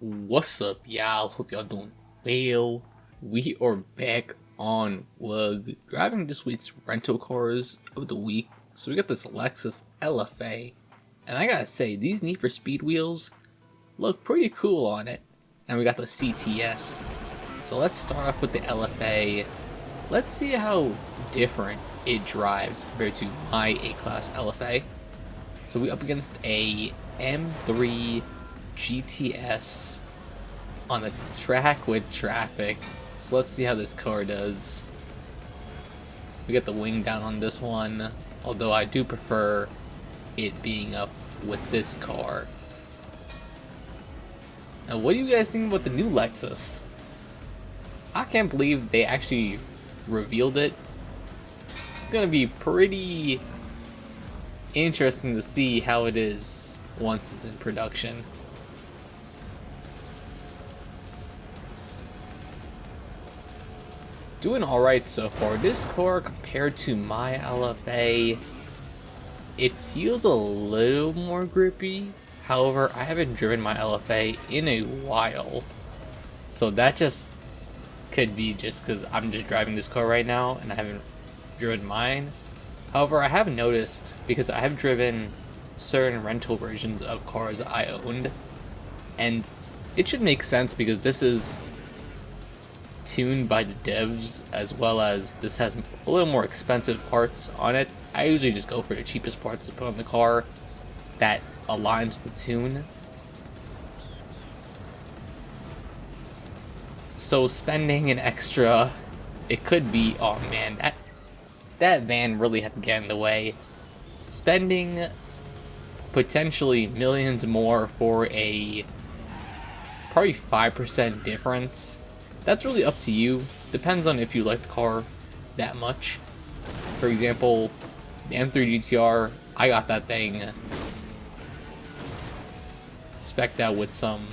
What's up, y'all? Hope y'all doing well. We are back on vlog, driving this week's rental cars of the week. So we got this Lexus LFA, and I gotta say, these Need for Speed wheels look pretty cool on it. And we got the CTS. So let's start off with the LFA. Let's see how different it drives compared to my A-Class LFA. So we up against a M3 GTS on a track with traffic. So let's see how this car does. We got the wing down on this one, although I do prefer it being up with this car. Now, what do you guys think about the new Lexus? I can't believe they actually revealed it. It's gonna be pretty interesting to see how it is once it's in production. Doing alright so far. This car, compared to my LFA, it feels a little more grippy. However, I haven't driven my LFA in a while, so that just could be just because I'm just driving this car right now and I haven't driven mine. However, I have noticed, because I have driven certain rental versions of cars I owned, and it should make sense because this is tuned by the devs, as well as this has a little more expensive parts on it. I usually just go for the cheapest parts to put on the car that aligns with the tune. So spending an extra, it could be, oh man, that van really had to get in the way. Spending potentially millions more for a probably 5% difference, that's really up to you. Depends on if you like the car that much. For example, the M3 GTR, I got that thing spec'd out with some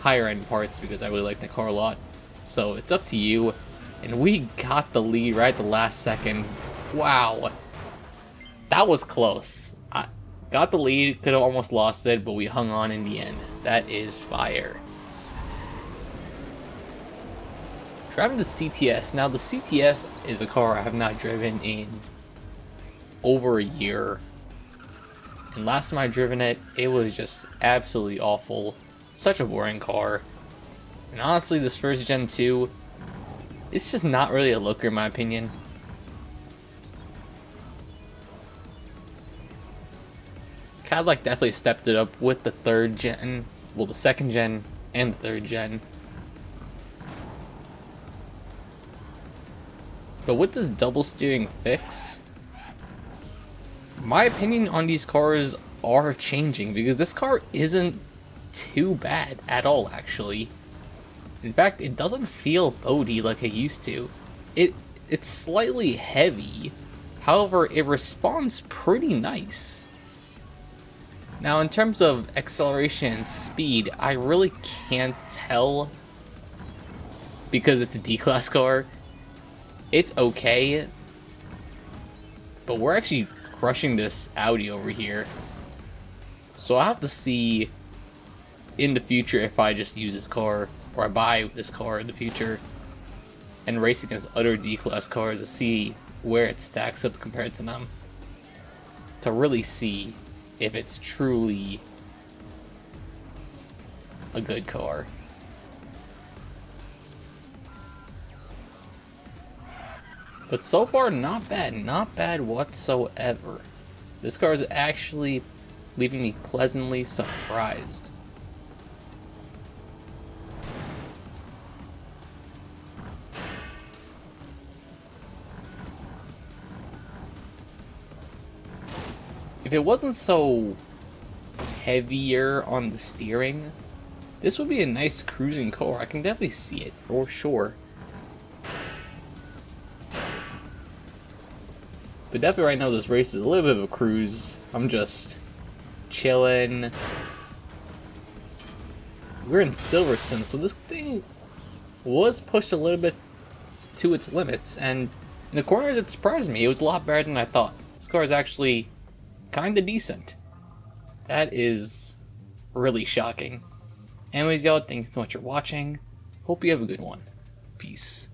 higher end parts because I really like the car a lot. So it's up to you. And we got the lead right at the last second. Wow, that was close. I got the lead, could have almost lost it, but we hung on in the end. That is fire. Driving the CTS. Now the CTS is a car I have not driven in over a year. And last time I driven it, it was just absolutely awful. Such a boring car. And honestly, this first Gen 2, it's just not really a looker in my opinion. Cadillac definitely stepped it up with the third gen, well, the second gen and the third gen. But with this double steering fix, my opinion on these cars are changing, because this car isn't too bad at all, actually. In fact, it doesn't feel boaty like it used to. It's slightly heavy, however, it responds pretty nice. Now, in terms of acceleration and speed, I really can't tell because it's a D-Class car. It's okay, but we're actually crushing this Audi over here. So I'll have to see in the future if I just use this car, or I buy this car in the future and race against other D-Class cars to see where it stacks up compared to them, to really see if it's truly a good car. But so far, not bad whatsoever. This car is actually leaving me pleasantly surprised. If it wasn't so heavier on the steering, this would be a nice cruising car. I can definitely see it for sure. But definitely right now this race is a little bit of a cruise. I'm just chilling. We're in Silverton, so this thing was pushed a little bit to its limits, and in the corners it surprised me. It was a lot better than I thought. This car is actually kinda decent. That is really shocking. Anyways, y'all, thank you so much for watching. Hope you have a good one. Peace.